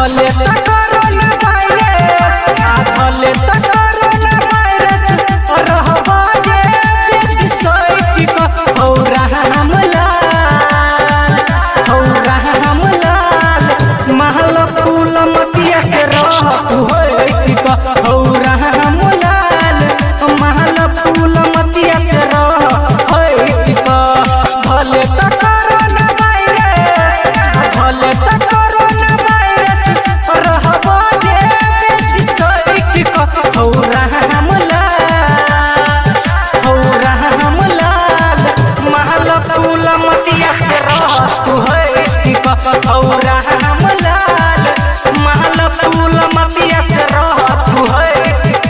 धले त corona virus धले त कोरोना वायरस रहबा जे बेसी सैटिक हौ रामलाल महल फूल मतिया से रह तू हैटिक हौ रामलाल महल फूल मतिया से रह हैटिक धले त कोरोना वायरस धले त कोरोना वायरस रहबा जे बेसी सैटिक हौ रामलाल महल फूल मतिया से रह तू हैटिक हौ रामलाल महल फूल मतिया से रह तू हैटिक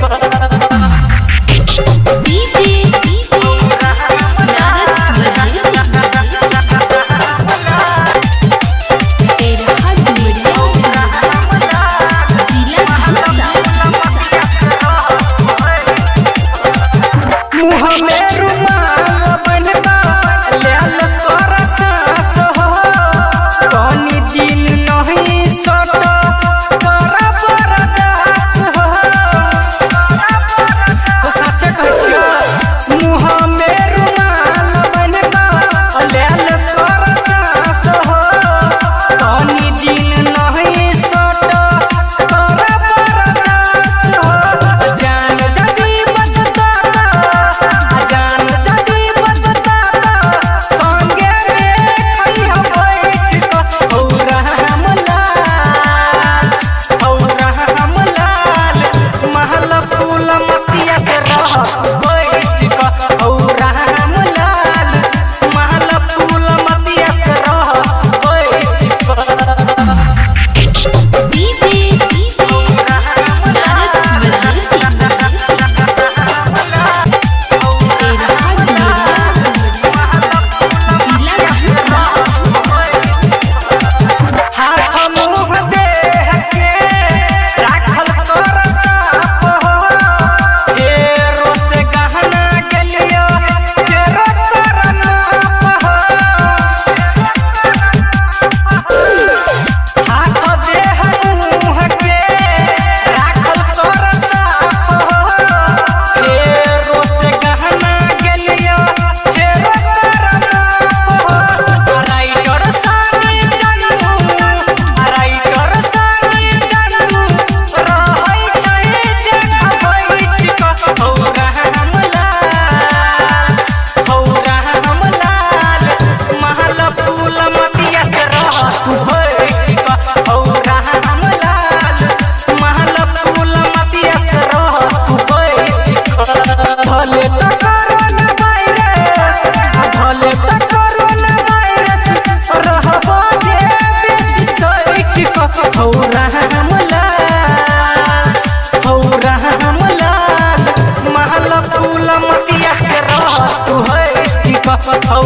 मुँह में रुमाल बनका लेल कर सास हो कौनी दिन नहीं सट कर बरदास हो सच कहियो मुँह में रुमाल बनका लेल कर सास हो कौनी दिन नहीं सट कर बरदास हो जान जदी बचता जान जदी बचता संगे में खइहा बैठिक हौ रामलाल महल फूल मतिया से रह बैठिक हौ रामलाल महल फूल मतिया से रह बैठिक हाथ मुँह देह के राखल कर साफ हो फेरो से गहना गेलियो फेरो कर नाप हो हाथ देह मुँह के राखल कर साफ हो फेरो से गहना गेलियो फेरो कर नाप हो राइटर सानी जानू राइटर सानी जानू रहै छै जे बैठिक हौ रामलाल महल फूल मतिया से रह तू बैठिक हौ रामलाल महल फूल मतिया से रह तू बैठिक धले त कोरोना वायरस धले त कोरोना वायरस रहबा जे बेसी सैटिक हौ रामलाल महल फूल मतिया से रह तू हैटिक हौ